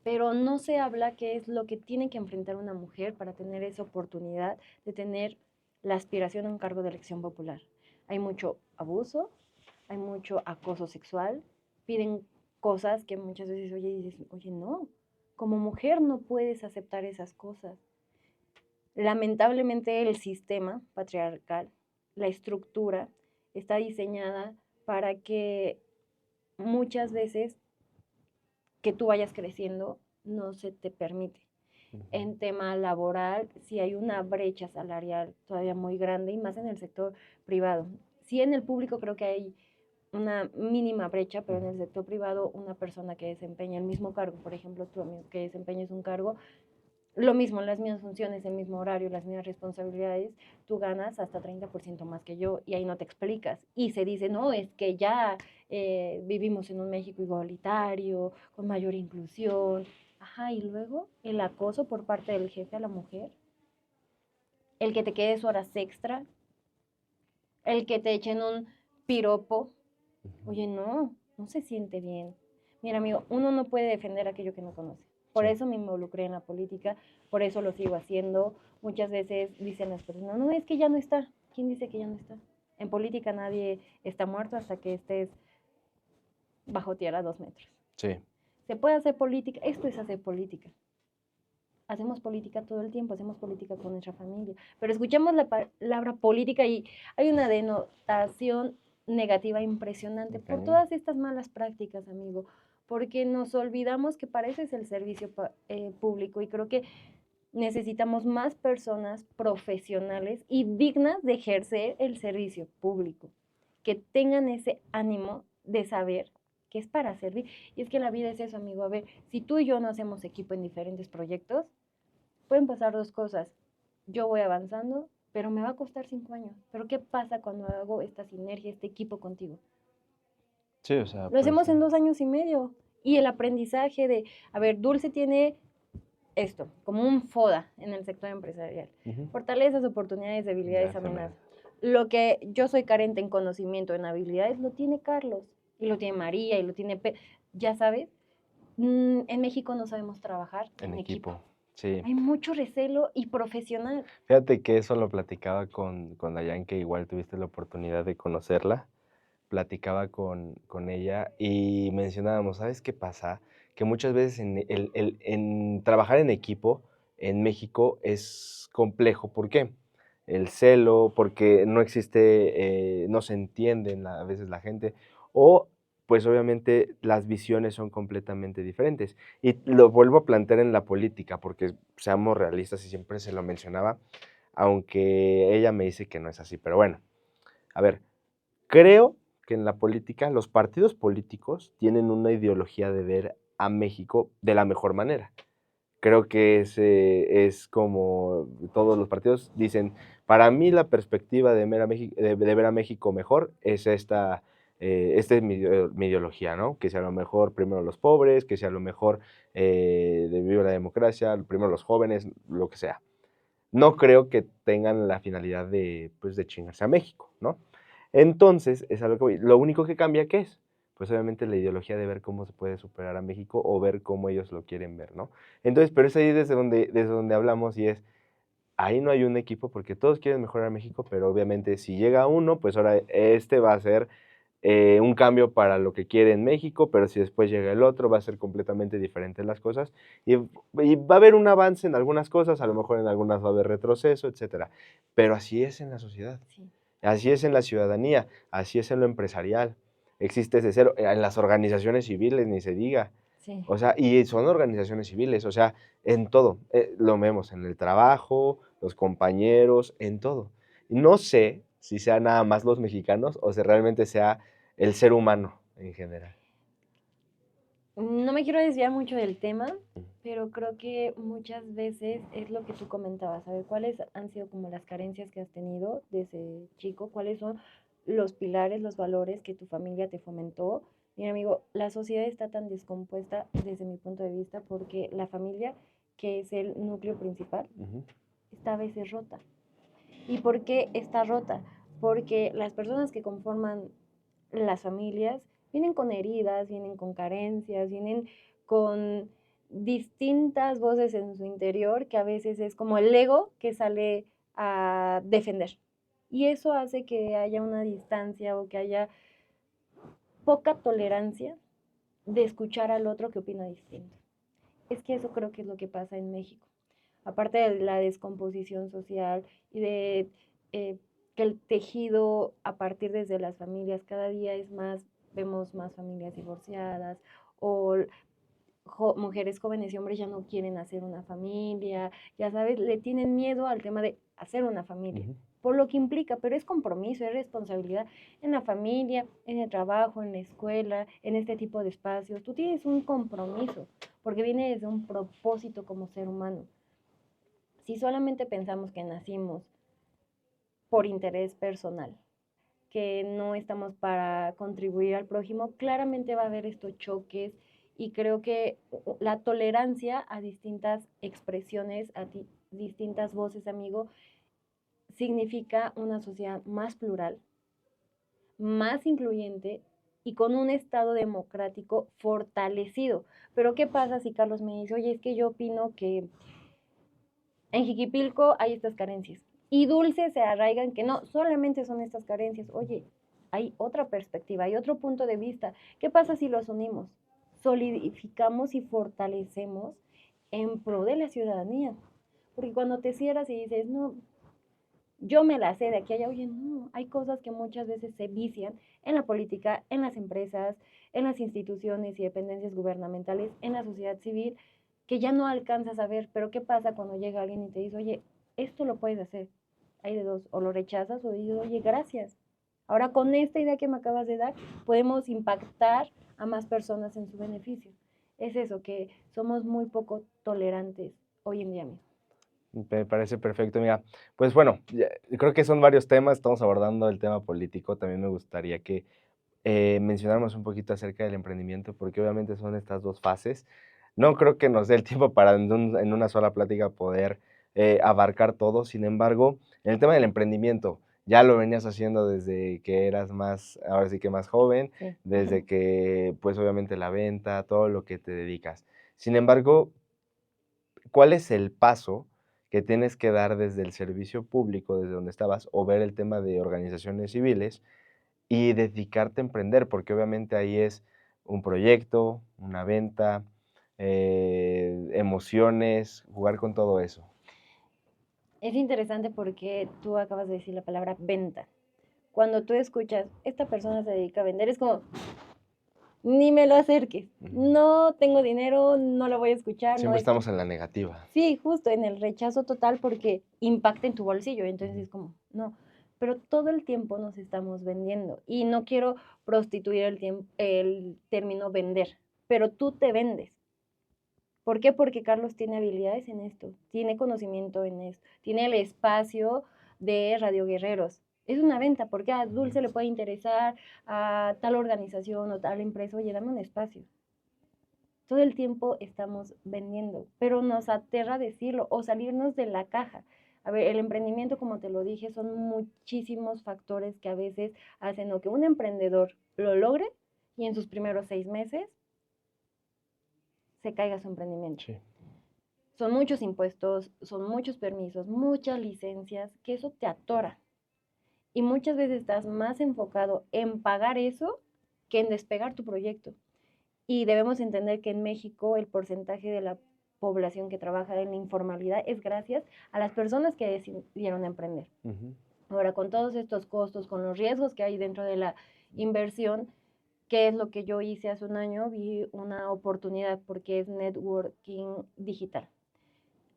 pero no se habla qué es lo que tiene que enfrentar una mujer para tener esa oportunidad de tener la aspiración a un cargo de elección popular. Hay mucho abuso, hay mucho acoso sexual, piden cosas que muchas veces dices, oye, no, como mujer no puedes aceptar esas cosas. Lamentablemente el sistema patriarcal, la estructura, está diseñada para que muchas veces que tú vayas creciendo no se te permite. En tema laboral, sí hay una brecha salarial todavía muy grande y más en el sector privado. Sí, en el público creo que hay una mínima brecha, pero en el sector privado una persona que desempeña el mismo cargo, por ejemplo, tú que desempeñes un cargo, lo mismo, las mismas funciones, el mismo horario, las mismas responsabilidades, tú ganas hasta 30% más que yo y ahí no te explicas. Y se dice, no, es que ya vivimos en un México igualitario, con mayor inclusión. Ajá, y luego el acoso por parte del jefe a la mujer, el que te quedes horas extra, el que te echen un piropo. Oye, no se siente bien. Mira, amigo, uno no puede defender aquello que no conoce. Por eso me involucré en la política, por eso lo sigo haciendo. Muchas veces dicen las personas, no, es que ya no está. ¿Quién dice que ya no está? En política nadie está muerto hasta que estés bajo tierra a 2 metros. Sí. ¿Se puede hacer política? Esto es hacer política. Hacemos política todo el tiempo, hacemos política con nuestra familia. Pero escuchamos la palabra política y hay una denotación negativa impresionante por todas estas malas prácticas, amigo, porque nos olvidamos que para eso es el servicio público y creo que necesitamos más personas profesionales y dignas de ejercer el servicio público, que tengan ese ánimo de saber que es para servir. Y es que la vida es eso, amigo. A ver, si tú y yo no hacemos equipo en diferentes proyectos, pueden pasar 2 cosas. Yo voy avanzando, pero me va a costar 5 años. Pero ¿qué pasa cuando hago esta sinergia, este equipo contigo? Sí, o sea, lo hacemos en 2 años y medio. Y el aprendizaje de, a ver, Dulce tiene esto, como un FODA en el sector empresarial. Fortalezas, oportunidades, debilidades, amenazas. lo que yo soy carente en conocimiento, en habilidades, lo tiene Carlos, y lo tiene María, y lo tiene ya sabes, en México no sabemos trabajar En en equipo. equipo, sí. Hay mucho recelo y profesional. Fíjate que eso lo platicaba con Dayan, que igual tuviste la oportunidad de conocerla. Platicaba con ella y mencionábamos, ¿sabes qué pasa? Que muchas veces en trabajar en equipo en México es complejo. ¿Por qué? El celo, porque no existe, no se entiende a veces la gente, o pues obviamente las visiones son completamente diferentes. Y lo vuelvo a plantear en la política, porque seamos realistas y siempre se lo mencionaba, aunque ella me dice que no es así. Pero bueno, a ver, creo que en la política los partidos políticos tienen una ideología de ver a México de la mejor manera. Creo que ese es como todos los partidos dicen, para mí la perspectiva de ver a México mejor es esta es mi ideología, ¿no? Que sea lo mejor primero los pobres, que sea lo mejor de viva la democracia, primero los jóvenes, lo que sea. No creo que tengan la finalidad pues, de chingarse a México, ¿no? Entonces, es algo que voy. Lo único que cambia, ¿qué es? Pues obviamente la ideología de ver cómo se puede superar a México o ver cómo ellos lo quieren ver, ¿no? Entonces, pero es ahí desde donde hablamos y es, ahí no hay un equipo porque todos quieren mejorar a México, pero obviamente si llega uno, pues ahora este va a ser un cambio para lo que quiere en México, pero si después llega el otro, va a ser completamente diferente las cosas y va a haber un avance en algunas cosas, a lo mejor en algunas va a haber retroceso, etcétera. Pero así es en la sociedad. Sí. Así es en la ciudadanía, así es en lo empresarial. Existe ese cero, en las organizaciones civiles, ni se diga. Sí. O sea, y son organizaciones civiles, o sea, en todo. Lo vemos en el trabajo, los compañeros, en todo. No sé si sea nada más los mexicanos o si realmente sea el ser humano en general. No me quiero desviar mucho del tema, pero creo que muchas veces es lo que tú comentabas, ¿sabes? ¿Cuáles han sido como las carencias que has tenido desde chico? ¿Cuáles son los pilares, los valores que tu familia te fomentó? Mira, amigo, la sociedad está tan descompuesta desde mi punto de vista porque la familia, que es el núcleo principal, Ujú. está a veces rota. ¿Y por qué está rota? Porque las personas que conforman las familias vienen con heridas, vienen con carencias, vienen con distintas voces en su interior que a veces es como el ego que sale a defender. Y eso hace que haya una distancia o que haya poca tolerancia de escuchar al otro que opina distinto. Es que eso creo que es lo que pasa en México. Aparte de la descomposición social y de eh, que el tejido a partir desde las familias cada día es más, vemos más familias divorciadas o mujeres jóvenes y hombres ya no quieren hacer una familia, ya sabes, le tienen miedo al tema de hacer una familia, Ujú. por lo que implica, pero es compromiso, es responsabilidad en la familia, en el trabajo, en la escuela, en este tipo de espacios. Tú tienes un compromiso, porque viene desde un propósito como ser humano. Si solamente pensamos que nacimos por interés personal, que no estamos para contribuir al prójimo, claramente va a haber estos choques y creo que la tolerancia a distintas expresiones, a distintas voces, amigo, significa una sociedad más plural, más incluyente y con un Estado democrático fortalecido. Pero ¿qué pasa si Carlos me dice, oye, es que yo opino que en Jiquipilco hay estas carencias? Y Dulce se arraiga en que no, solamente son estas carencias. Oye, hay otra perspectiva, hay otro punto de vista. ¿Qué pasa si los unimos? Solidificamos y fortalecemos en pro de la ciudadanía. Porque cuando te cierras y dices, no, yo me la sé de aquí a allá, oye, no, hay cosas que muchas veces se vician en la política, en las empresas, en las instituciones y dependencias gubernamentales, en la sociedad civil, que ya no alcanzas a ver. Pero ¿qué pasa cuando llega alguien y te dice, oye, esto lo puedes hacer? Hay de dos, o lo rechazas o dices, oye, gracias. Ahora con esta idea que me acabas de dar, podemos impactar a más personas en su beneficio. Es eso, que somos muy poco tolerantes hoy en día mismo. Me parece perfecto, mira. Pues bueno, creo que son varios temas, estamos abordando el tema político, también me gustaría que mencionáramos un poquito acerca del emprendimiento, porque obviamente son estas dos fases. No creo que nos dé el tiempo para en una sola plática poder abarcar todo, sin embargo, en el tema del emprendimiento, ya lo venías haciendo desde que eras más, ahora sí que más joven, Sí. desde que, pues obviamente la venta, todo lo que te dedicas. Sin embargo, ¿cuál es el paso que tienes que dar desde el servicio público, desde donde estabas, o ver el tema de organizaciones civiles y dedicarte a emprender? Porque obviamente ahí es un proyecto, una venta, emociones, jugar con todo eso. Es interesante porque tú acabas de decir la palabra venta. Cuando tú escuchas, esta persona se dedica a vender, es como, ni me lo acerques. Ujú. No tengo dinero, no lo voy a escuchar, no Siempre esto. estamos en la negativa. Sí, justo en el rechazo total porque impacta en tu bolsillo. Entonces Ujú. es como, no. Pero todo el tiempo nos estamos vendiendo. Y no quiero prostituir el término vender, pero tú te vendes. ¿Por qué? Porque Carlos tiene habilidades en esto, tiene conocimiento en esto, tiene el espacio de Radio Guerreros. Es una venta, porque a Dulce le puede interesar a tal organización o tal empresa, oye, dame un espacio. Todo el tiempo estamos vendiendo, pero nos aterra decirlo o salirnos de la caja. A ver, el emprendimiento, como te lo dije, son muchísimos factores que a veces hacen o que un emprendedor lo logre y en sus primeros 6 meses se caiga su emprendimiento. Sí. Son muchos impuestos, son muchos permisos, muchas licencias, que eso te atora. Y muchas veces estás más enfocado en pagar eso que en despegar tu proyecto. Y debemos entender que en México el porcentaje de la población que trabaja en la informalidad es gracias a las personas que decidieron emprender. Ujú. Ahora, con todos estos costos, con los riesgos que hay dentro de la inversión, ¿qué es lo que yo hice hace un año? Vi una oportunidad porque es networking digital.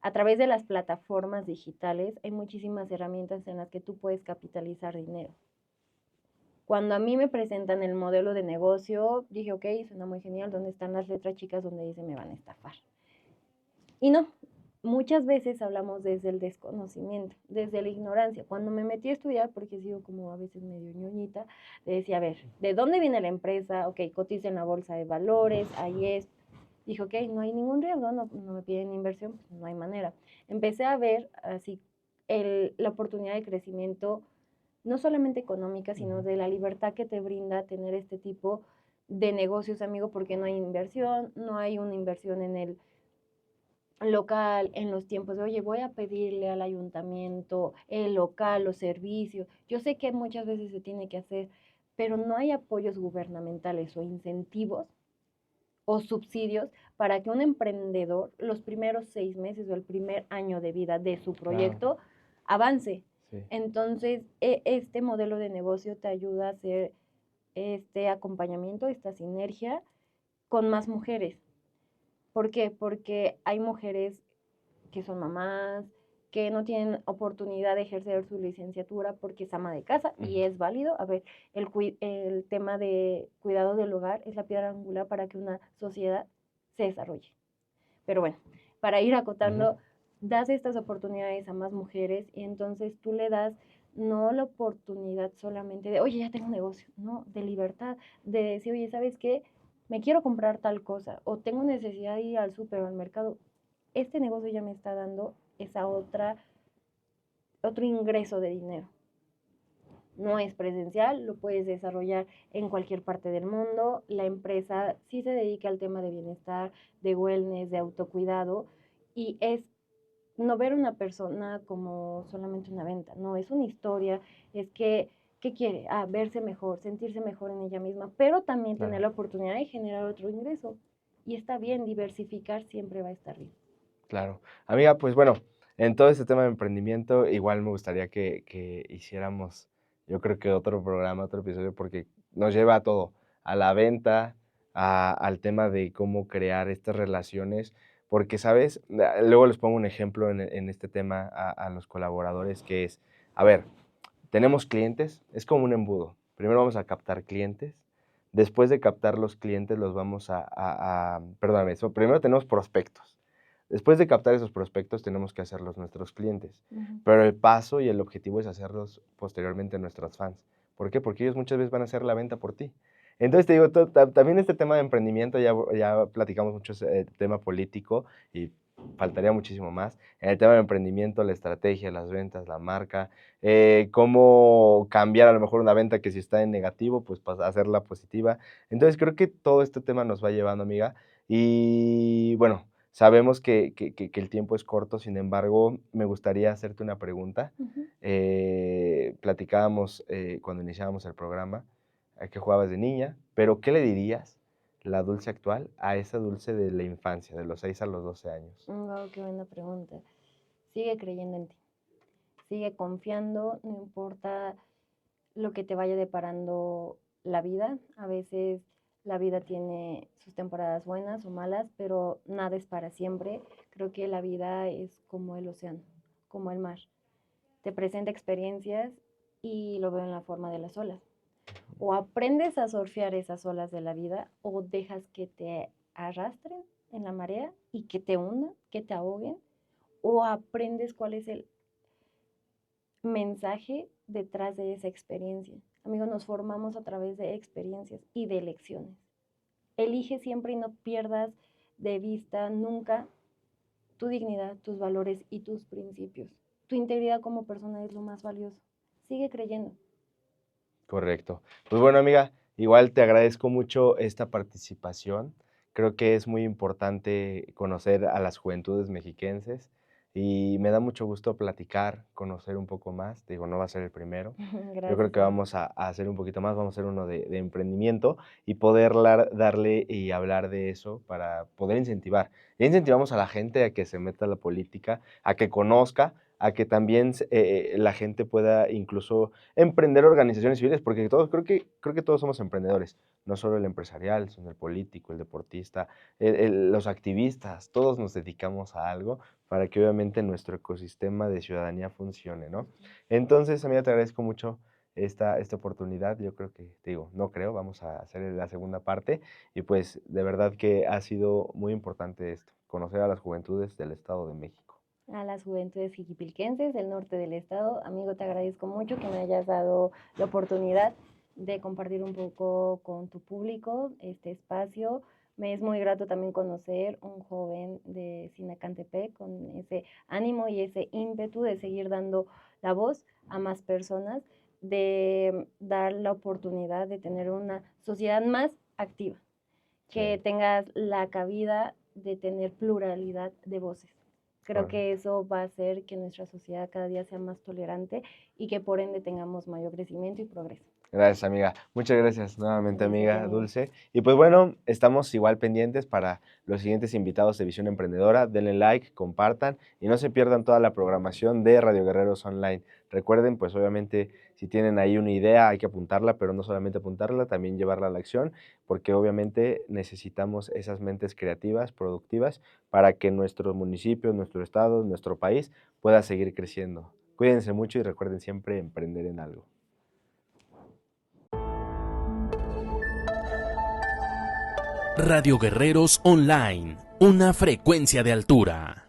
A través de las plataformas digitales hay muchísimas herramientas en las que tú puedes capitalizar dinero. Cuando a mí me presentan el modelo de negocio, dije, ok, suena muy genial, ¿dónde están las letras chicas donde dice me van a estafar? Y no, muchas veces hablamos desde el desconocimiento, desde la ignorancia. Cuando me metí a estudiar, porque he sido como a veces medio ñoñita, le decía, a ver, ¿de dónde viene la empresa? Ok, cotiza en la bolsa de valores, ahí es. Dije, ok, no hay ningún riesgo, no me piden inversión, pues no hay manera. Empecé a ver así la oportunidad de crecimiento, no solamente económica, sino de la libertad que te brinda tener este tipo de negocios, amigo, porque no hay inversión, no hay una inversión en el local, en los tiempos de, oye, voy a pedirle al ayuntamiento el local, los servicios. Yo sé que muchas veces se tiene que hacer, pero no hay apoyos gubernamentales o incentivos o subsidios para que un emprendedor los primeros 6 meses o el primer año de vida de su proyecto avance. Sí. Entonces, este modelo de negocio te ayuda a hacer este acompañamiento, esta sinergia con más mujeres. ¿Por qué? Porque hay mujeres que son mamás, que no tienen oportunidad de ejercer su licenciatura porque es ama de casa y es válido. A ver, el tema de cuidado del hogar es la piedra angular para que una sociedad se desarrolle. Pero bueno, para ir acotando, das estas oportunidades a más mujeres y entonces tú le das no la oportunidad solamente de, oye, ya tengo un negocio, no, de libertad, de decir, oye, ¿sabes qué? Me quiero comprar tal cosa o tengo necesidad de ir al súper o al mercado. Este negocio ya me está dando esa otro ingreso de dinero. No es presencial, lo puedes desarrollar en cualquier parte del mundo. La empresa sí se dedica al tema de bienestar, de wellness, de autocuidado y es no ver una persona como solamente una venta, no, es una historia, es que, ¿qué quiere? Verse mejor, sentirse mejor en ella misma, pero también tener la oportunidad de generar otro ingreso. Y está bien, diversificar siempre va a estar bien. Claro. Amiga, pues bueno, en todo este tema de emprendimiento, igual me gustaría que hiciéramos, yo creo que otro programa, otro episodio, porque nos lleva a todo, a la venta, al tema de cómo crear estas relaciones, porque, ¿sabes? Luego les pongo un ejemplo en este tema a los colaboradores, que es, a ver, tenemos clientes, es como un embudo. Primero vamos a captar clientes, después de captar los clientes los vamos perdóname, primero tenemos prospectos. Después de captar esos prospectos tenemos que hacerlos nuestros clientes, pero el paso y el objetivo es hacerlos posteriormente nuestros fans. ¿Por qué? Porque ellos muchas veces van a hacer la venta por ti. Entonces te digo, también este tema de emprendimiento, ya platicamos mucho ese tema político y faltaría muchísimo más. En el tema del emprendimiento, la estrategia, las ventas, la marca, cómo cambiar a lo mejor una venta que si está en negativo, pues hacerla positiva. Entonces creo que todo este tema nos va llevando, amiga. Y bueno, sabemos que el tiempo es corto, sin embargo, me gustaría hacerte una pregunta. Ujú. Platicábamos cuando iniciábamos el programa que jugabas de niña, pero ¿qué le dirías la Dulce actual a esa Dulce de la infancia, de los 6 a los 12 años? Wow, qué buena pregunta. Sigue creyendo en ti. Sigue confiando, no importa lo que te vaya deparando la vida. A veces la vida tiene sus temporadas buenas o malas, pero nada es para siempre. Creo que la vida es como el océano, como el mar. Te presenta experiencias y lo veo en la forma de las olas. O aprendes a surfear esas olas de la vida o dejas que te arrastren en la marea y que te hundan, que te ahoguen, o aprendes cuál es el mensaje detrás de esa experiencia. Amigos, nos formamos a través de experiencias y de lecciones. Elige siempre y no pierdas de vista nunca tu dignidad, tus valores y tus principios. Tu integridad como persona es lo más valioso. Sigue creyendo. Correcto. Pues bueno, amiga, igual te agradezco mucho esta participación. Creo que es muy importante conocer a las juventudes mexiquenses y me da mucho gusto platicar, conocer un poco más. Digo, no va a ser el primero. Yo creo Gracias. que vamos a hacer un poquito más, vamos a hacer uno de emprendimiento y poder darle y hablar de eso para poder incentivar. Ya incentivamos a la gente a que se meta a la política, a que conozca, a que también la gente pueda incluso emprender organizaciones civiles, porque todos, creo que todos somos emprendedores, no solo el empresarial, sino el político, el deportista, los activistas, todos nos dedicamos a algo para que obviamente nuestro ecosistema de ciudadanía funcione, ¿no? Entonces, amiga, te agradezco mucho esta oportunidad. Yo creo que, te digo, no creo, vamos a hacer la segunda parte y pues de verdad que ha sido muy importante esto, conocer a las juventudes del Estado de México. A las juventudes jiquipilquenses del norte del estado, amigo, te agradezco mucho que me hayas dado la oportunidad de compartir un poco con tu público este espacio. Me es muy grato también conocer un joven de Sinacantepec con ese ánimo y ese ímpetu de seguir dando la voz a más personas, de dar la oportunidad de tener una sociedad más activa, que Sí. tengas la cabida de tener pluralidad de voces. Creo que eso va a hacer que nuestra sociedad cada día sea más tolerante y que por ende tengamos mayor crecimiento y progreso. Gracias, amiga. Muchas gracias nuevamente, Gracias, amiga amigo. Dulce. Y pues bueno, estamos igual pendientes para los siguientes invitados de Visión Emprendedora. Denle like, compartan y no se pierdan toda la programación de Radio Guerreros Online. Recuerden, pues obviamente, si tienen ahí una idea, hay que apuntarla, pero no solamente apuntarla, también llevarla a la acción, porque obviamente necesitamos esas mentes creativas, productivas, para que nuestro municipio, nuestro estado, nuestro país pueda seguir creciendo. Cuídense mucho y recuerden siempre emprender en algo. Radio Guerreros Online, una frecuencia de altura.